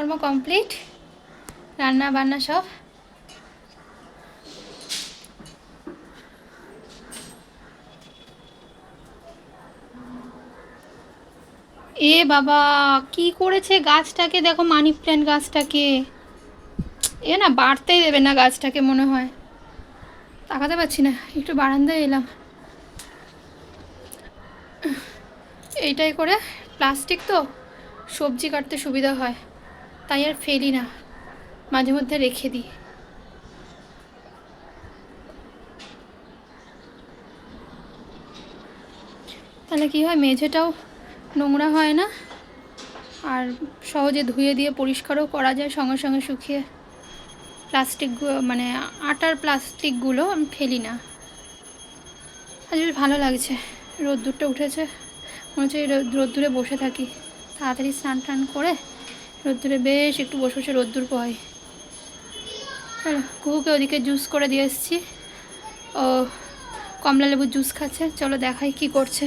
কাজকর্ম কমপ্লিট, রান্না বান্না সব। এ বাবা, কি করেছে গাছটাকে দেখো, মানি প্ল্যান্ট গাছটাকে। এ না বাড়তেই দেবে না গাছটাকে মনে হয়। তাকাতে পারছি না, একটু বারান্দায় এলাম। এইটাই করে প্লাস্টিক তো, সবজি কাটতে সুবিধা হয়, তাই আর ফেলি না, মাঝে মধ্যে রেখে দিই। তাহলে কি হয়, মেঝেটাও নোংরা হয় না, আর সহজে ধুয়ে দিয়ে পরিষ্কারও করা যায় সঙ্গে সঙ্গে শুকিয়ে। প্লাস্টিকগুলো মানে আটার প্লাস্টিকগুলো আমি ফেলি না। আজ বেশ ভালো লাগছে, রোদ্দুরটা উঠেছে, মনে হচ্ছে রোদ্দুরে বসে থাকি। তাড়াতাড়ি স্নান টান করে রোদ্দুরে বেশ একটু বসে বসে রোদ্দুর পোহাই। চলো, কুকুকে ওদিকে জুস করে দিয়ে এসেছি, ও কমলা লেবুর জুস খাচ্ছে। চলো দেখাই কি করছে।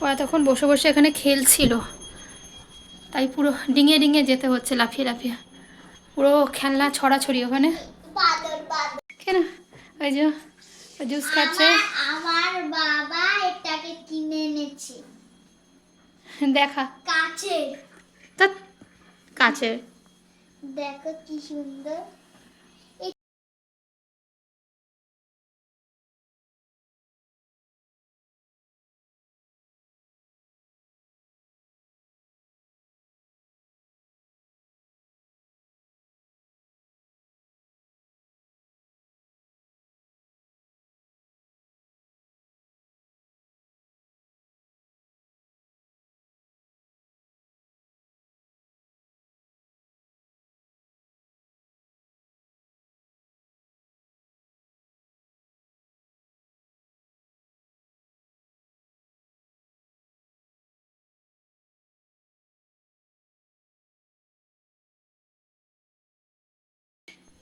ওরা তখন বসে বসে এখানে খেলছিল, তাই পুরো ডিঙিয়ে ডিঙিয়ে যেতে হচ্ছে, লাফিয়ে লাফিয়ে। পুরো খেলনা ছড়াছড়ি ওখানে। কেন ওই যে জুস খাচ্ছে। আমার বাবা এটাকে কিনে এনেছে, দেখা কাচের। তা কাচের, দেখো কি সুন্দর।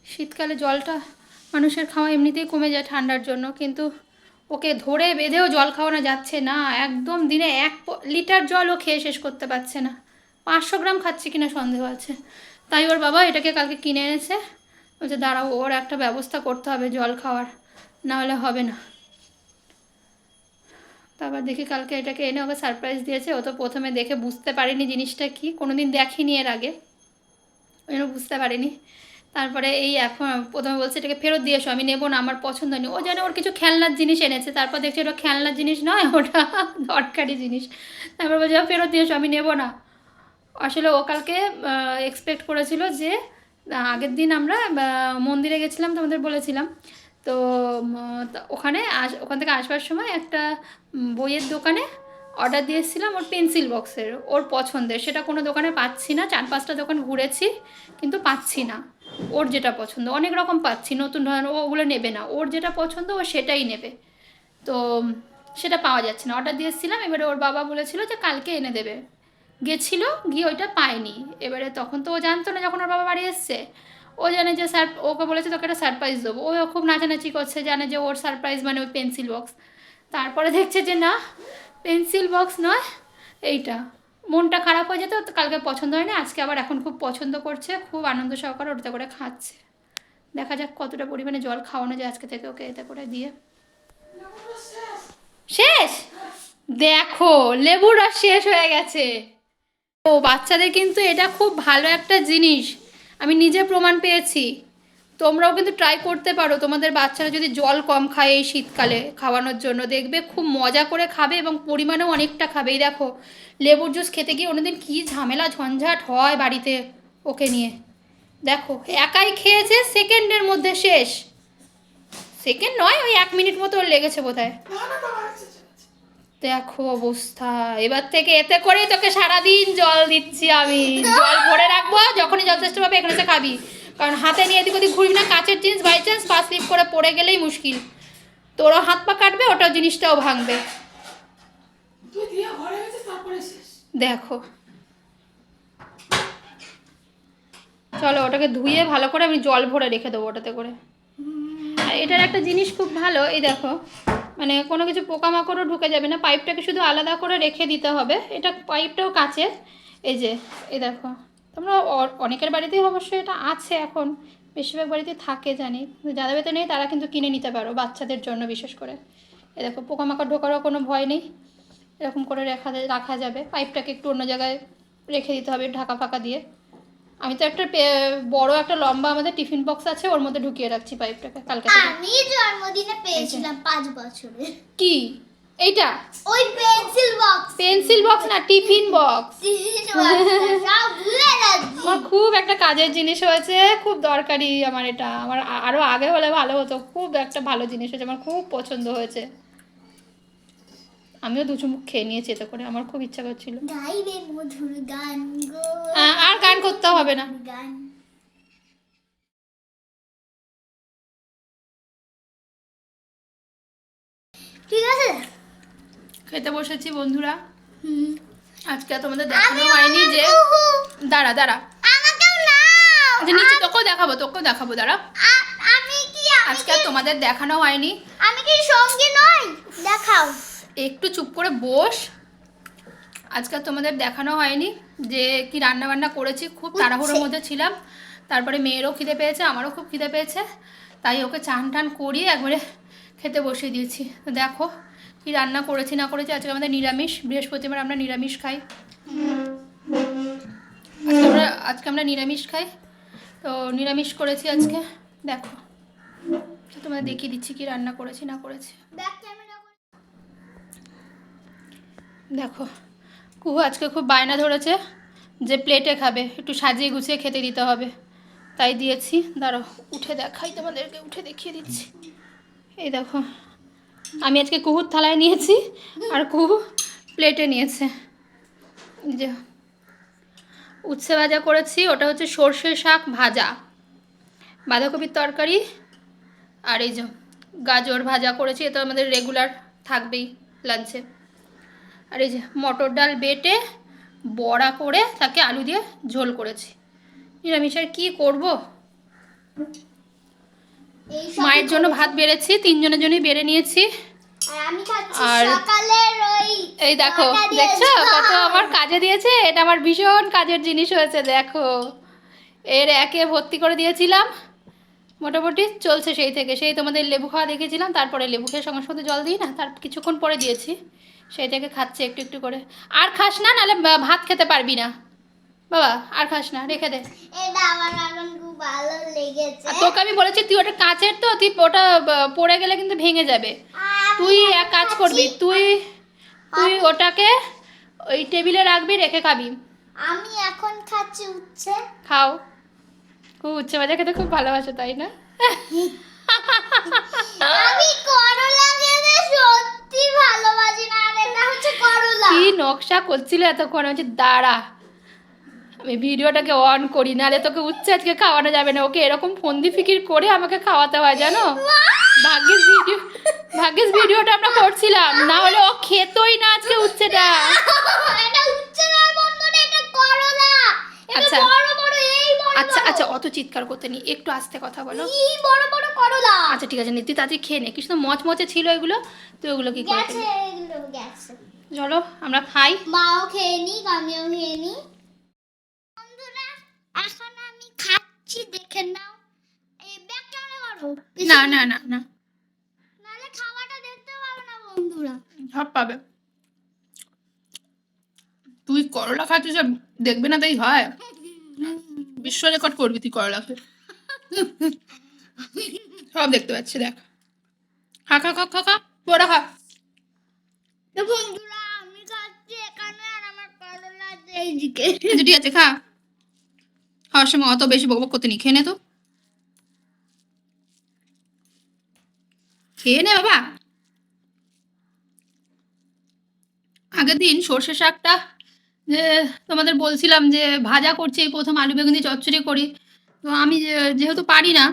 শীতকালে জলটা মানুষের খাওয়া এমনিতেই কমে যায় ঠান্ডার জন্য, কিন্তু ওকে ধরে বেঁধেও জল খাওয়ানো যাচ্ছে না। একদম দিনে 1 লিটার জলও খেয়ে শেষ করতে পারছে না। 500 গ্রাম খাচ্ছে কিনা সন্দেহ আছে। তাই ওর বাবা এটাকে কালকে কিনে এনেছে, বলছে দাঁড়াও ওর একটা ব্যবস্থা করতে হবে জল খাওয়ার, না হলে হবে না। তারপর দেখি কালকে এটাকে এনে ওকে সারপ্রাইজ দিয়েছে। ও তো প্রথমে দেখে বুঝতে পারিনি জিনিসটা কি, কোনোদিন দেখিনি এর আগে, ওই জন্য বুঝতে পারিনি। তারপরে এই এখন প্রথমে বলছে এটাকে ফেরত দিয়ে এসো, আমি নেবো না, আমার পছন্দ নেই। ও জানে ওর কিছু খেলনার জিনিস এনেছে, তারপর দেখছি ওটা খেলনার জিনিস নয়, ওটা দরকারি জিনিস। তারপর বলছে ফেরত দিয়ে এসো, আমি নেবো না। আসলে ও কালকে এক্সপেক্ট করেছিল যে আগের দিন আমরা মন্দিরে গেছিলাম, তোমাদের বলেছিলাম তো। ওখানে ওখান থেকে আসবার সময় একটা বইয়ের দোকানে অর্ডার দিয়ে এসেছিলাম ওর পেন্সিল বক্সের, ওর পছন্দের। সেটা কোনো দোকানে পাচ্ছি না, 4-5টা দোকান ঘুরেছি কিন্তু পাচ্ছি না ওর যেটা পছন্দ। অনেক রকম পাচ্ছি নতুন ধরনের, ওগুলো নেবে না, ওর যেটা পছন্দ ও সেটাই নেবে। তো সেটা পাওয়া যাচ্ছে না, অর্ডার দিয়ে এসেছিলাম। এবারে ওর বাবা বলেছিল যে কালকে এনে দেবে, গেছিলো গিয়ে ওইটা পায়নি। এবারে তখন তো ও জানতো না, যখন ওর বাবা বাড়ি এসছে ও জানে যে ওকে বলেছে তোকে একটা সারপ্রাইজ দেবো। ও খুব নাচানাচি করছে, জানে যে ওর সারপ্রাইজ মানে ওই পেন্সিল বক্স। তারপরে দেখছে যে না, পেন্সিল বক্স নয় এইটা। মনটা খারাপ হয়ে যেত, কালকে পছন্দ হয়নি, আজকে আবার এখন খুব পছন্দ করছে, খুব আনন্দ সহকারে ওটা করে খাচ্ছে। দেখা যাক কতটা পরিমাণে জল খাওয়ানো যায় আজকে থেকে ওকে এতে করে দিয়ে। শেষ, দেখো লেবুর রস শেষ হয়ে গেছে। ও বাচ্চাদের কিন্তু এটা খুব ভালো একটা জিনিস, আমি নিজে প্রমাণ পেয়েছি। তোমরাও কিন্তু ট্রাই করতে পারো, তোমাদের বাচ্চারা যদি জল কম খায় এই শীতকালে খাওয়ানোর জন্য, দেখবে খুব মজা করে খাবে এবং পরিমাণেও অনেকটা খাবে। এই দেখো লেবুর জুস খেতে গিয়ে অন্যদিন কী ঝামেলা ঝঞ্ঝাট হয় বাড়িতে ওকে নিয়ে। দেখো একাই খেয়েছে, সেকেন্ডের মধ্যে শেষ। সেকেন্ড নয়, ওই 1 মিনিট মতো ওর লেগেছে বোধহয়। দেখো অবস্থা। এবার থেকে এতে করেই তোকে সারাদিন জল দিচ্ছি আমি, জল ভরে রাখবো, যখনই যথেষ্ট পাবে এখানে এসে খাবি। কারণ হাতে নিয়ে এদিক ওদিক ঘুরবি না, কাচের জিনিস বাই চান্স পা স্লিপ করে পড়ে গেলেই মুশকিল। তোরও হাত পা কাটবে, ওটাও জিনিসটাও ভাঙবে। দেখো চলো ওটাকে ধুয়ে ভালো করে আমি জল ভরে রেখে দেবো ওটাতে করে। আর এটার একটা জিনিস খুব ভালো, এই দেখো মানে কোনো কিছু পোকামাকড়ও ঢুকে যাবে না। পাইপটাকে শুধু আলাদা করে রেখে দিতে হবে। এটা পাইপটাও কাচের। এই যে এই দেখো, তোমরা অনেকের বাড়িতেই অবশ্যই এটা আছে এখন, বেশিরভাগ বাড়িতে থাকে জানি, কিন্তু যাদের বাড়িতে নেই তারা কিন্তু কিনে নিতে পারো, বাচ্চাদের জন্য বিশেষ করে। এই দেখো, পোকামাকড় ঢোকারও কোনো ভয় নেই, এরকম করে রাখা যাবে। পাইপটাকে একটু অন্য জায়গায় রেখে দিতে হবে ঢাকা ফাঁকা দিয়ে। আমি তো একটা বড় একটা লম্বা আমাদের টিফিন বক্স আছে, ওর মধ্যে ঢুকিয়ে রাখছি পাইপটাকে কালকে থেকে। আমি জন্মদিনে পেয়েছিলাম 5 বছরের। কি এইটা? ওই পেন্সিল বক্স। পেন্সিল বক্স না, টিফিন বক্স। সব ভুলে যাচ্ছি। আমার খুব একটা কাজের জিনিস হয়েছে, খুব দরকারি আমার এটা। আমার আরো আগে হলে ভালো হতো। খুব একটা ভালো জিনিস হয়েছে, আমার খুব পছন্দ হয়েছে। আমিও 2 চুমুক খেয়ে নিয়েছি এতে করে, আমার খুব ইচ্ছা করছিল। গাইবে মধুর গান গো। আর গান করতে হবে না। গান। ঠিক আছে, খেতে বসেছি বন্ধুরা। হুম। আজকে তোমাদের দেখানো হয়নি যে, দাঁড়া দাঁড়া, আমাকেও নাও। আচ্ছা নিচে তোকেও দেখাবো দাঁড়া। আমি কি আজকে আর তোমাদের দেখানো হয়নি। আমি কি সঙ্গী নই? দেখাও। একটু চুপ করে বস। আজকে তোমাদের দেখানো হয়নি যে কি রান্না বান্না করেছি। খুব তাড়াহুড়োর মধ্যে ছিলাম। তারপরে মেয়েরও খিদে পেয়েছে, আমারও খুব খিদে পেয়েছে, তাই ওকে চান টান করিয়ে একবারে খেতে বসিয়ে দিয়েছি। তো দেখো কি রান্না করেছি না করেছি। আজকে আমাদের নিরামিষ, বৃহস্পতিবার আমরা নিরামিষ খাই। আজকে আমরা নিরামিষ খাই, তো নিরামিষ করেছি আজকে। দেখো তোমাদের দেখিয়ে দিচ্ছি কি রান্না করেছি না করেছি। ব্যাক ক্যামেরা করে। দেখো, কুহু আজকে খুব বায়না ধরেছে যে প্লেটে খাবে, একটু সাজিয়ে গুছিয়ে খেতে দিতে হবে, তাই দিয়েছি। দাঁড়াও উঠে দেখাই তোমাদেরকে, উঠে দেখিয়ে দিচ্ছি। এই দেখো, আমি আজকে কুহুর থালায় নিয়েছি আর কুহু প্লেটে নিয়েছে। এই যে উচ্ছে ভাজা করেছি, ওটা হচ্ছে সর্ষে শাক ভাজা, বাঁধাকপির তরকারি, আর এই যে গাজর ভাজা করেছি, এটা আমাদের রেগুলার থাকবেই লাঞ্চে। আর এই যে মটর ডাল বেটে বড়া করে তাকে আলু দিয়ে ঝোল করেছি। নিরামিষ আর কী করবো। মায়ের জন্য ভাত বেড়েছি, 3 জনের জন্যই বেড়ে নিয়েছি। আর আমি খাচ্ছি আর সকালের ওই। এই দেখো, দেখছো কত আমার কাজে দিয়েছে। এটা আমার ভীষণ কাজের জিনিস হয়েছে। দেখো এর একে ভর্তি করে দিয়েছিলাম, মোটামুটি চলছে সেই থেকে। সেই তোমাদের লেবু খাওয়া দেখেছিলাম, তারপরে লেবু খেয়ে সঙ্গে সঙ্গে জল দিই না, তার কিছুক্ষণ পরে দিয়েছি, সেই থেকে খাচ্ছে একটু একটু করে। আর খাস না, নাহলে ভাত খেতে পারবি না বাবা, আর খাস না, রেখে দে। এটা আমার এখন খুব ভালো লেগেছে। আর তোকে আমি বলেছি তুই ওটা কাঁচের, তো তুই ওটা পড়ে গেলে কিন্তু ভেঙে যাবে। তুই এক কাজ করবি, তুই ওটাকে ওই টেবিলে রাখবি, রেখে খাবি। আমি এখন খাচ্ছি উচ্ছে। খাও, খুব উচ্ছে ভাজা খেতে খুব ভালোবাসো তাই না? আমি করলা খেতে সত্যি ভালোবাসি না, আর এটা হচ্ছে করলা। কি নকশা করছিল এতক্ষণ, হচ্ছে দাঁড়া আমি ভিডিওটাকে অন করি, নাহলে তোকে উচ্ছে আজকে খাওয়ানো যাবে না। ওকে এরকম ফন্দি ফিকির করে আমাকে খাওয়াতে হয় জানো। ভাগ্যিস ভিডিওটা আমরা করছিলাম, না হলে ও খেতই না আজকে উচ্ছেটা। এটা উচ্ছে না বন্ধুরা, এটা করলা। এটা আচ্ছা বড় বড়, এই বড় আচ্ছা বড়। আচ্ছা, অত চিৎকার করতে নি, একটু আস্তে কথা বলো। এই বড় বড় করলা। আচ্ছা ঠিক আছে, তুই তাড়াতাড়ি খেয়ে নে, কি সুন্দর মচমচে ছিল এগুলো, তুই ওগুলো কি করে গেছে, খেলি? এগুলো গেছে। চলো আমরা খাই। মাও খেয়ে নি, আমিও খেয়ে নি। বন্ধুরা এখন আমি খাচ্ছি, দেখে নাও। এই ব্যাক ক্যামেরা করো। না না না না, নালে খাওয়াটা দেখতে পাবে না বন্ধুরা। সব পাবে। তুই করলা খাচ্ছিস আর দেখবে না তাই হয়? বিশ্ব রেকর্ড করবি তুই করলাকে। সব দেখতে পাচ্ছি, দেখ। খা খা খা খা খা, বড়া খা। তো বন্ধুরা আমি খাচ্ছি এখানে, আর আমার করলা এইদিকে। আচ্ছা ঠিক আছে, খা। খাওয়ার সময় অত বেশি বকবক করতে নি, খেয়ে নে তো, খেয়ে নে বাবা। আগের দিন সর্ষে শাকটা যে তোমাদের বলছিলাম যে ভাজা করছি, এই প্রথম আলু বেগুন দিয়ে চচ্চড়ি করি। তো আমি যেহেতু পারি না,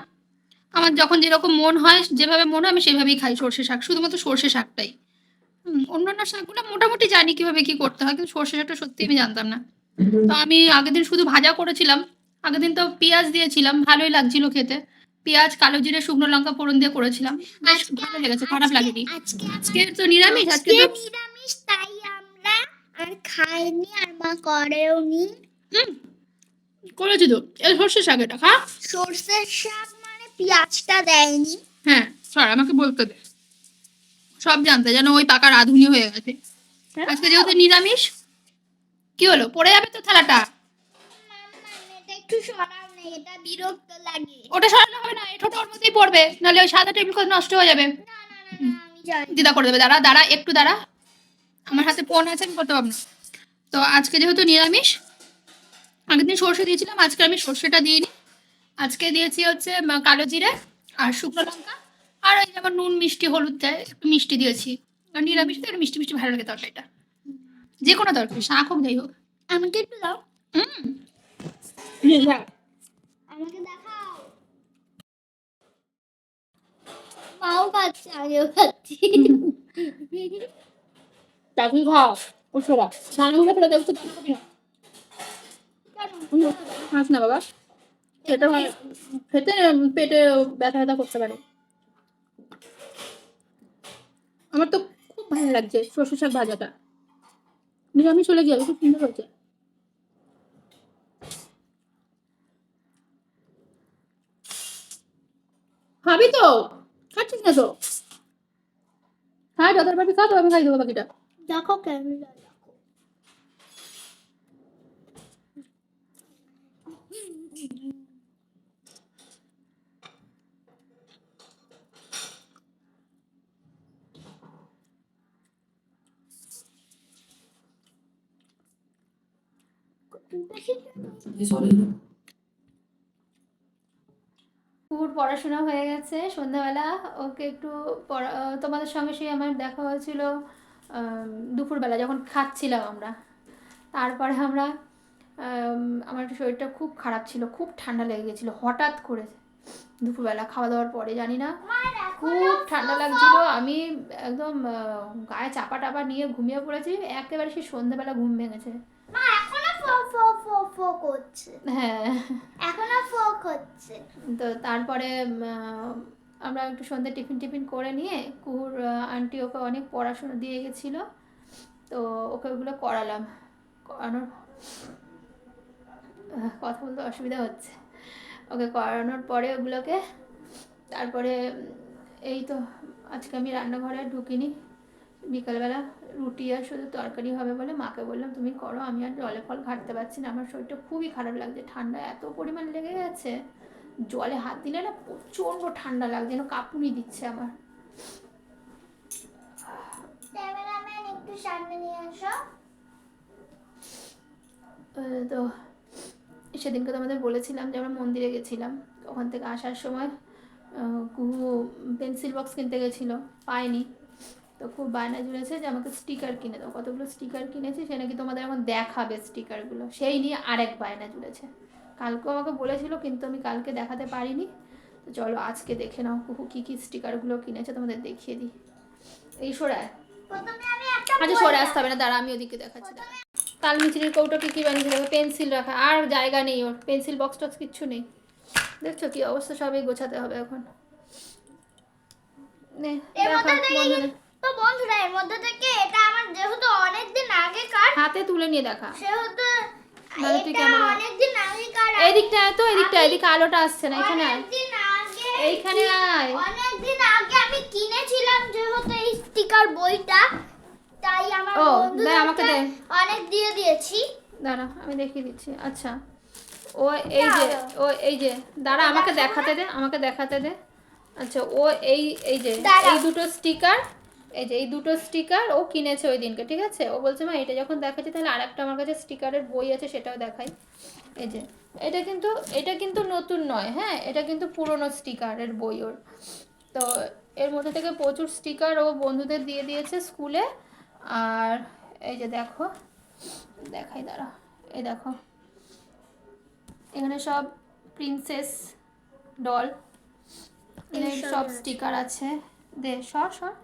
আমার যখন যেরকম মন হয়, যেভাবে মন হয় আমি সেভাবেই খাই সর্ষে শাক, শুধুমাত্র সর্ষে শাকটাই। অন্যান্য শাকগুলো মোটামুটি জানি কিভাবে কি করতে হয়, কিন্তু সর্ষে শাকটা সত্যি আমি জানতাম না। তো আমি আগের দিন শুধু ভাজা করেছিলাম, আগের দিন তো পেঁয়াজ দিয়েছিলাম, ভালোই লাগছিল খেতে। পেঁয়াজ, কালো জিরে, শুকনো লঙ্কা ফোড়ন দিয়ে করেছিলাম। বেশ ভালো লেগেছে, খারাপ লাগেনি। আজকে তো নিরামিষ, আজকে তো নিরামিষ, তাই আমরা আর খাইনি, আর মা করেও নি। করেছি তো। এই সর্ষে শাক, এটা খা। সর্ষের শাক মানে পেঁয়াজটা দেয়নি। হ্যাঁ, স্যার আমাকে বলতে দে, সব জানতে, যেন ওই পাকা রাঁধুনি হয়ে গেছে। আজকে যেহেতু নিরামিষ, কি হলো, পড়ে যাবে তো থালাটা। এটা একটু সরাও না, এটা বিরক্ত লাগে। ওটা সরানো হবে না, এঠোটা ওর মধ্যেই পড়বে, নাহলে ওই সাদা টেবিল ক্লথ নষ্ট হয়ে যাবে। না না না না, আমি জানি। দিদা করে দেবে, দাঁড়া দাঁড়া একটু দাঁড়া, আমার হাতে ফোন আছে, আমি করতে পারবো না। তো আজকে যেহেতু নিরামিষ, আগের দিন সর্ষে দিয়েছিলাম, আজকে আমি সর্ষেটা দিইনি। আজকে দিয়েছি হচ্ছে কালো জিরে আর শুকনো লঙ্কা, আর ওই যেমন নুন মিষ্টি হলুদ দেয়, একটু মিষ্টি দিয়েছি। আর নিরামিষ তো একটু মিষ্টি মিষ্টি ভালো লাগে তরকারিটা, যে কোনো তরকারি, শাক হোক যাই হোক। আমাকে একটু দাও, হুম, আমাকে দেখাও। মাও খাচ্ছে, আমিও খাচ্ছি। তাকে খাও, ওষুধ স্নান হলে ফেলে দেখতে পারবি না। খাস না বাবা, খেতে খেতে পেটে ব্যথা ব্যথা করতে পারে। আমার তো খুব ভালো লাগছে সর্ষে শাক ভাজাটা, নিরামিষ চলে গিয়ে খুব সুন্দর হয়েছে। খাবি তো, খাচ্ছিস না তো, খাই যতটা পারবি খা, তো আমি খাই দেবো বাকিটা। দেখো ক্যামেরা দেখো। পুর পড়াশোনা হয়ে গেছে, সন্ধ্যাবেলা ওকে একটু তোমাদের সঙ্গে সেই আমার দেখা হয়েছিল দুপুরবেলা যখন খাচ্ছিলাম আমরা। তারপরে আমরা আমার একটু শরীরটা খুব খারাপ ছিল, খুব ঠান্ডা লেগে গেছিলো হঠাৎ করে দুপুরবেলা খাওয়া দাওয়ার পরে, জানি না খুব ঠান্ডা লাগছিল। আমি একদম গায়ে চাপা টাপা নিয়ে ঘুমিয়ে পড়েছি, একেবারে সেই সন্ধ্যাবেলা ঘুম ভেঙেছে। মা এখনো ফো ফো ফো ফো করছে। হ্যাঁ, এখনো ফো করছে। তো তারপরে আমরা একটু সন্ধ্যে টিফিন টিফিন করে নিয়ে, কুহুর আন্টি ওকে অনেক পড়াশোনা দিয়ে গেছিলো, তো ওকে ওগুলো করালাম। করানোর কথা বলতে অসুবিধা হচ্ছে। ওকে করানোর পরে ওগুলোকে, তারপরে এই তো আজকে আমি রান্নাঘরে ঢুকিনি, বিকালবেলা রুটি আর শুধু তরকারি হবে বলে মাকে বললাম তুমি করো, আমি আর জলে ফল ঘাটতে পারছি না, আমার শরীরটা খুবই খারাপ লাগছে, ঠান্ডা এত পরিমাণ লেগে গেছে, জলে হাত দিলে না প্রচণ্ড ঠান্ডা লাগছে, যেন কাঁপুনি দিচ্ছে আমার। ক্যামেরাম্যান একটু সামনে নিয়ে আসো। তো সেদিনকে তো আমাদের বলেছিলাম যে আমরা মন্দিরে গেছিলাম, ওখান থেকে আসার সময় কুহু পেন্সিল বক্স কিনতে গেছিলো, পায়নি, তো খুব বায়না জুড়েছে যে আমাকে স্টিকার কিনে দাও, কতগুলো স্টিকার কিনেছি সে নাকি তোমাদের এখন দেখাবে স্টিকারগুলো, সেই নিয়ে আরেক বায়না জুড়েছে। কালকেও আমাকে বলেছিল, কিন্তু আমি কালকে দেখাতে পারিনি। তো চলো আজকে দেখে নাও কুহু কী কী স্টিকারগুলো কিনেছে, তোমাদের দেখিয়ে দিই। এই সরায়, প্রথমে আমি একটা আচ্ছা সরে আসতে হবে না, দাঁড়া আমি ওদিকে দেখাচ্ছি। দাঁড়া, তাল মিছরির কৌটো কী কী বানিয়েছে দেখো, পেন্সিল রাখা, আর জায়গা নেই ওর, পেন্সিল বক্স টক্স কিচ্ছু নেই, দেখছো কি অবস্থা, সবই গোছাতে হবে এখন। নে দেখা বন্ধনে, তো বন্ধুরা এর মধ্যে থেকে এটা আমার যেহেতু অনেকদিন আগেকার, হাতে তুলে নিয়ে দেখা, সেহেতু নাহলে তুই এটা ক্যামেরা অনেকদিন আগেকার। এইদিকটা তো, এদিকটা, এদিকে আলোটা আসছে না, এখানে আয়, অনেকদিন আগে, এইখানে আয়। অনেকদিন আগে আমি কিনেছিলাম যেহেতু এই স্টিকার বইটা, তাই আমার ও দে, আমাকে দে, অনেক দিয়ে দিয়েছি। দাঁড়া আমি দেখিয়ে দিচ্ছি। আচ্ছা ও এই যে, ও এই যে, দাঁড়া আমাকে দেখাতে দে, আমাকে দেখাতে দে। আচ্ছা ও এই এই যে এই দুটো স্টিকার, এই যে এই দুটো স্টিকার ও কিনেছে ওই দিনকে, ঠিক আছে, ও বলছে মা এটা যখন দেখাচ্ছি তাহলে আরেকটা আমার কাছে স্টিকারের বই আছে সেটাও দেখাই। এই যে এটা কিন্তু নতুন নয়, হ্যাঁ এটা কিন্তু পুরনো স্টিকারের বই ওর। তো এর মধ্যে থেকে প্রচুর স্টিকার ও বন্ধুদের দিয়ে দিয়েছে স্কুলে। আর এই যে দেখো, দেখাই দাঁড়া, এই দেখো এখানে সব প্রিন্সেস ডল, এর সব স্টিকার আছে। দে সর সর,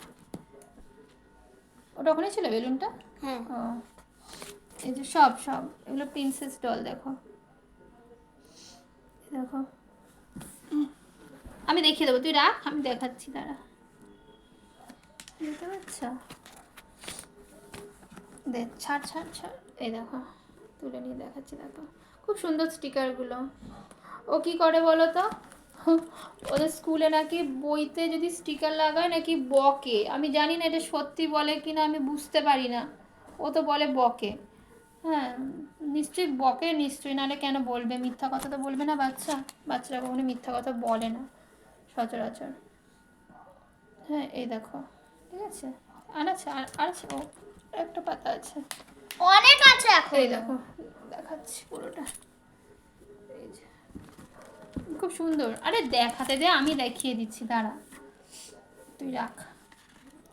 ওটা ওখানে ছিল বেলুনটা। হ্যাঁ ও এই যে সব সব এগুলো প্রিন্সেস ডল, দেখো দেখো আমি দেখিয়ে দেবো, তুই রাখ, আমি দেখাচ্ছি, দাঁড়া। বুঝতে পারছ? দেখ, ছাড় ছাড় ছাড়, এই দেখো তুলে নিয়ে দেখাচ্ছি, দেখো খুব সুন্দর স্টিকারগুলো। ও কি করে বলো তো, ওদের স্কুলে নাকি বইতে যদি স্টিকার লাগায় নাকি বকে। আমি জানি না এটা সত্যি বলে কি না, আমি বুঝতে পারি না। ও তো বলে বকে। হ্যাঁ, নিশ্চয়ই বকে, নিশ্চয়ই, নাহলে কেন বলবে? মিথ্যা কথা তো বলবে না বাচ্চারা কখনো মিথ্যা কথা বলে না সচরাচর। হ্যাঁ, এই দেখো, ঠিক আছে, আর আছে, আর আছে, ও একটা পাতা আছে, অনেক আছে এখন। এই দেখো দেখাচ্ছি পুরোটা, এই যে খুব সুন্দর। আরে দেখাতে দে, আমি দেখিয়ে দিচ্ছি, দাঁড়া, তুই রাখ।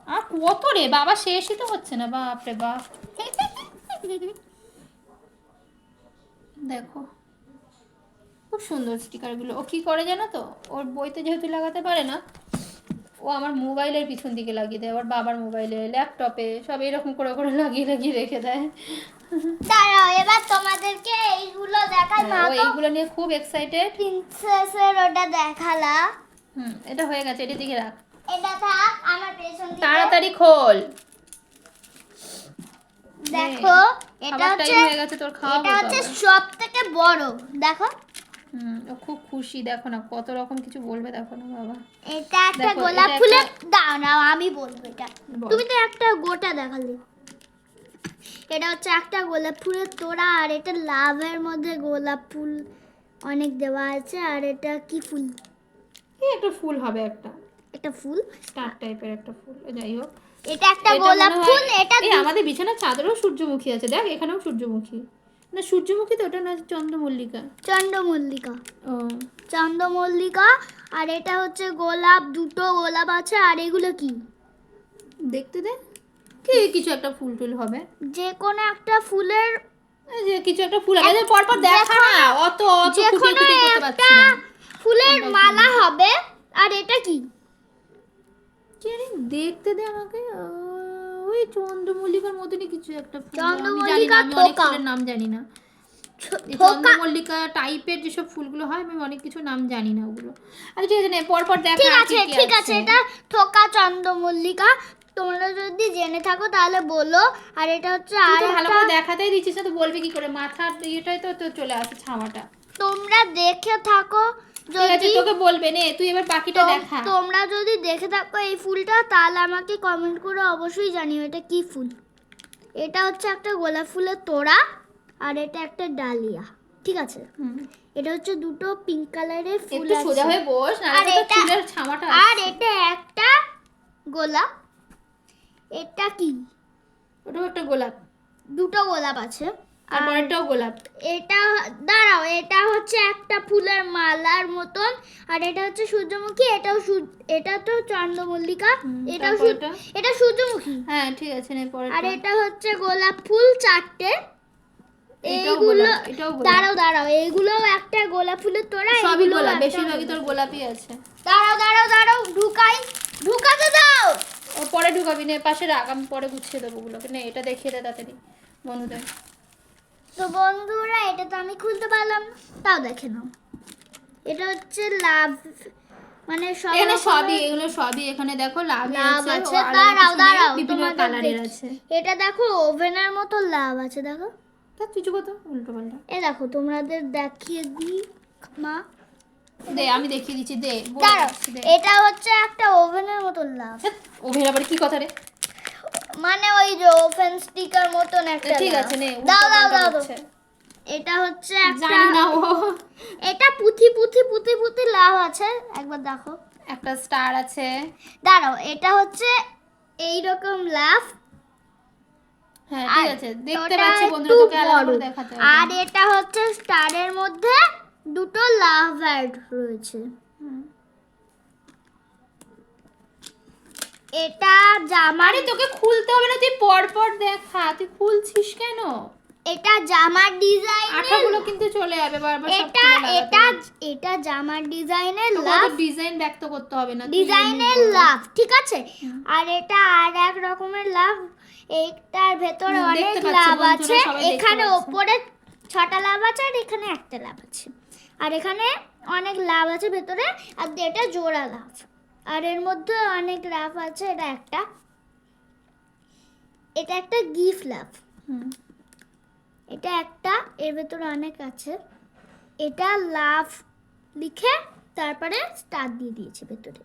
আর কত রে বাবা, শেষই তো হচ্ছে না, বাপরে বাপ। দেখো খুব সুন্দর স্টিকারগুলো। ও কি করে জানো তো, ওর বইতে যেহেতু লাগাতে পারে না, ও আমার মোবাইলের পিছন দিকে লাগিয়ে দেয়, ওর বাবার মোবাইলে, ল্যাপটপে, সব এরকম করে করে লাগিয়ে লাগিয়ে রেখে দেয়। দাঁড়াও, এবার তোমাদেরকে এইগুলো দেখাই। মা ও তো এইগুলো নিয়ে খুব এক্সাইটেড। প্রিন্সেসের ওটা দেখালা। এটা হয়ে গেছে, এটা দিকে রাখ, এটা থাক আমার পেছন দিকে। তাড়াতাড়ি খোল। দেখো, এটা খাবার হচ্ছে, টাইম হয়ে গেছে তোর, খাওয়া এটা হচ্ছে সবথেকে বড়। দেখো, ও খুব খুশি, দেখো না কত রকম কিছু বলবে, দেখো না বাবা। এটা একটা দেখো, গোলাপ এটা ফুলের, একটা- দাঁড়াও আমি বলবো এটা। বল। তুমি তো একটা গোটা দেখালে। এটা হচ্ছে একটা গোলাপ ফুলের তোড়া, আর এটা লাভের মধ্যে গোলাপ ফুল অনেক দেওয়া আছে। আর এটা কি ফুল? এই একটা ফুল হবে, একটা একটা ফুল, স্টার টাইপের একটা ফুল, যাই হোক। এটা একটা এটা গোলাপ মনে হয়- ফুল। এটা এই আমাদের বিছানার চাদরেও সূর্যমুখী আছে, দেখ এখানেও সূর্যমুখী। না সূর্যমুখী তো, ওটা না চন্দ্রমল্লিকা। চন্দ্রমল্লিকা, ও চন্দ্রমল্লিকা। আর এটা হচ্ছে গোলাপ, দুটো গোলাপ আছে। আর এগুলো কি? দেখতে দে, কি কিছু একটা ফুল টুল হবে, যে কোনো একটা ফুলের, এই যে কিছু একটা ফুল হবে, পর পর দেখা না, অত অত যে খুঁটিয়ে কোনো খুঁটিয়ে করতে পারছি একটা না। ফুলের কোনটা মালা হবে। আর এটা কি? কি জানি, দেখতে দে আমাকে, ওই চন্দ্রমল্লিকার মতনই কিছু একটা ফুল, আমি জানি না, চন্দ্রমল্লিকা আমি অনেক থোকা। ফুলের নাম জানি না। এই থোকা। চন্দ্রমল্লিকা টাইপের যেসব ফুলগুলো হয়, আমি অনেক কিছু নাম জানি না ওগুলো। আচ্ছা ঠিক আছে, নে পর পর দেখা। ঠিক আছে, ঠিক আছে, এটা থোকা চন্দ্রমল্লিকা। তোমরা যদি জেনে থাকো তাহলে বলো। আর এটা হচ্ছে, তুই আর তো ভালো একটা, করে দেখাতেই দিচ্ছিস না, তো বলবি কি করে? মাথার ইয়েটাই তো তো চলে আসে ছাওয়াটা। তোমরা দেখে থাকো ঠিক আছে, যদি, তোকে বলবে নে, তুই এবার বাকিটা দেখা। তোমরা যদি দেখে থাকো এই ফুলটা, তাহলে আমাকে কমেন্ট করে অবশ্যই জানিও এটা কি ফুল। এটা হচ্ছে একটা গোলাপ ফুলের তোড়া, আর এটা একটা ডালিয়া, ঠিক আছে। এটা হচ্ছে দুটো পিঙ্ক কালারের ফুল একটু সোজা আছে। হয়ে বস, না আর তো এটা- চুলের ছাওয়াটা আর আসছে। এটা একটা গোলাপ। এটা কি? ওটাও একটা গোলাপ, দুটো গোলাপ আছে। আর পরেরটাও গোলাপ। এটা, দাঁড়াও, এটা হচ্ছে একটা ফুলের মালার মতন। আর এটা হচ্ছে সূর্যমুখী। এটা তো চন্দ্রমল্লিকা। এটাও তারপরেরটা? এটা সূর্যমুখী। হ্যাঁ ঠিক আছে, নে আর পরেরটা। এটা হচ্ছে গোলাপ ফুল চারটে। এটাও এইগুলো, গোলাপ, এটাও গোলাপ। দাঁড়াও দাঁড়াও, এইগুলোও একটা গোলাপ ফুলের তোড়া। সবই এইগুলোও গোলাপ, একটা বেশিরভাগই তোর গোলাপ। গোলাপই আছে। দাঁড়াও দাঁড়াও দাঁড়াও, ঢুকাতে দাও। ও পরে ঢুকাবি, নে পাশে রাখ, আমি পরে গুছিয়ে দেবো ওগুলোকে। নে এটা দেখিয়ে দে তাড়াতাড়ি বন্ধুদের। তো বন্ধুরা, এটা তো আমি খুলতে পারলাম না, তাও দেখে নাও। এটা হচ্ছে লাভ, মানে সব এখানে সবই, রকমের এগুলো সবই এখানে দেখো, লাভ লাভ আছে, আছে। ও আলাদা দাঁড়াও কিছু নেই, দাঁড়াও, বিভিন্ন তোমাদের কালারের দেখি। আছে। এটা দেখো ওভেনের মতো লাভ আছে, দেখো। তা কিছু কথা উল্টো পাল্টা এ দেখো, তোমাদের দেখিয়ে দিই মা। দে, আমি দেখিয়ে দিচ্ছি, দে বলে দাঁড়াও, দিচ্ছি, দে। এটা হচ্ছে একটা ওভেনের মতো লাভ, ওভেন আবার কি কথা রে? মানে ওই যে ওভেন স্টিকার মতন একটা ঠিক লাভ। আছে, নে দাও উল্টো দাও পাল্টা দাও দাও। হচ্ছে। এটা হচ্ছে একটা, জানি না ও। এটা পুঁথি পুঁথি পুঁথি পুঁথি লাভ আছে, একবার দেখো। একটা স্টার আছে। দাঁড়াও, এটা হচ্ছে এইরকম লাভ। হ্যাঁ আর ঠিক আছে, দেখতে ওটা পাচ্ছি বন্ধুরা, একটু তোকে আলাদা করে বড়। দেখাতে আর হবে। এটা হচ্ছে স্টারের মধ্যে দুটো লাভ অ্যাড রয়েছে। এটা জামার, আরে তোকে খুলতে হবে না, তুই পর পর দেখা, তুই খুলছিস কেন? এটা জামার ডিজাইন। আঠাগুলো কিন্তু চলে যাবে বারবার, সব এটা খুলে লাগাতে এটা হবে। এটা জামার ডিজাইনের তোকে লাভ, অত ডিজাইন ব্যক্ত করতে হবে না, তুই ডিজাইনের এমনি বল। লাভ, ঠিক আছে। আর এটা আর এক রকমের লাভ। এইটার ভেতরে অনেক দেখতে পাচ্ছি লাভ বন্ধুরা, আছে। সবাই দেখতে এখানে পাচ্ছে। ওপরে 6টা লাভ আছে, আর এখানে একটা লাভ আছে। আর এখানে অনেক লাভ আছে ভেতরে, আর এটা জোড়া লাভ। আর এর মধ্যে অনেক লাভ আছে, এটা একটা গিফট লাভ। হুম এটা একটা, এর ভেতরে অনেক আছে। এটা লাভ লিখে তারপরে স্টার দিয়ে দিয়েছে ভেতরে।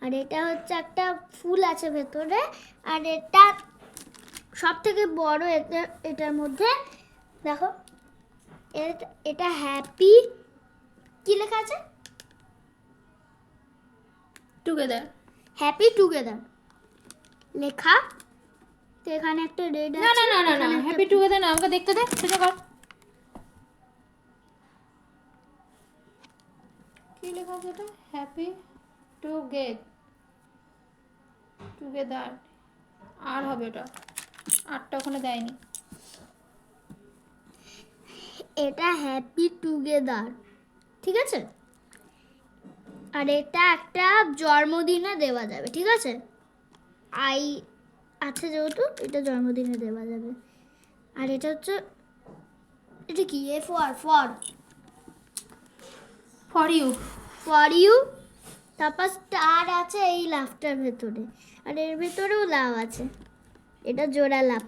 আর এটা হচ্ছে একটা ফুল আছে ভেতরে। আর এটা সব থেকে বড়, এটার মধ্যে দেখো এটা হ্যাপি কি লেখা আছে, টুগেদার। হ্যাপি টুগেদার লেখা। তো এখানে একটা রেড না আছে। না না না না এখানে একটা হ্যাপি টুগেদার না, আমাকে দেখতে দে, সেটা কর। কি লেখা আছে এটা? Happy together. আর হবে ওটা, আরটা ওখানে দেয়নি। এটা হ্যাপি টুগেদার, ঠিক আছে। আর এটা একটা জন্মদিনে দেওয়া যাবে, ঠিক আছে। আই আছে যেহেতু এটা জন্মদিনে দেওয়া যাবে। আর এটা হচ্ছে, এটা কি, A for for you. You. তারপর স্টার আছে এই লাভটার ভেতরে, আর এর ভেতরেও লাভ আছে। এটা জোড়া লাভ,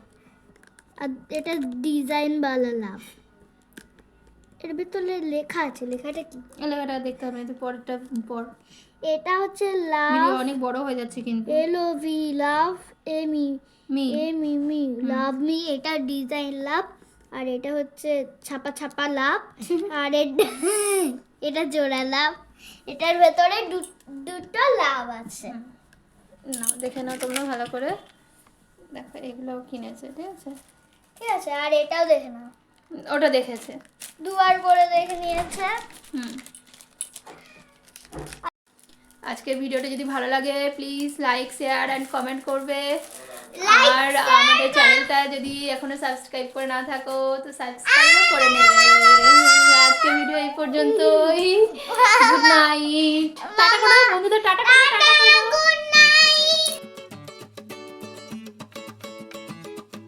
আর এটা ডিজাইনওয়ালা লাভ। এর ভিতরে লেখা আছে, লেখাটা কি? এই লেখাটা দেখতে হবে না, তো পরেরটা পর। এটা হচ্ছে লাভ, ভিডিও অনেক বড় হয়ে যাচ্ছে কিন্তু। LOV লাভ, এমি মি। Me love me. এটা ডিজাইন লাভ। আর এটা হচ্ছে ছাপা লাভ। আর এটা জোড়া লাভ। এটার ভেতরে দুটো লাভ আছে। না দেখে নাও তোমরা ভালো করে, দেখো এগুলোও কিনেছে, ঠিক আছে। ঠিক আছে, আর এটাও দেখে নাও। ওটা দেখেছে। দুবার করে দেখে নিয়েছে। হুম। আজকের ভিডিওটা যদি ভালো লাগে please like share and comment করবে। আর আমাদের চ্যানেলটা যদি এখনো সাবস্ক্রাইব করে না থাকো তো সাবস্ক্রাইবও করে নেবে। আজকের ভিডিও এই পর্যন্তই। Good night. টাটা করে দাও বন্ধুদের, টাটা করে দাও।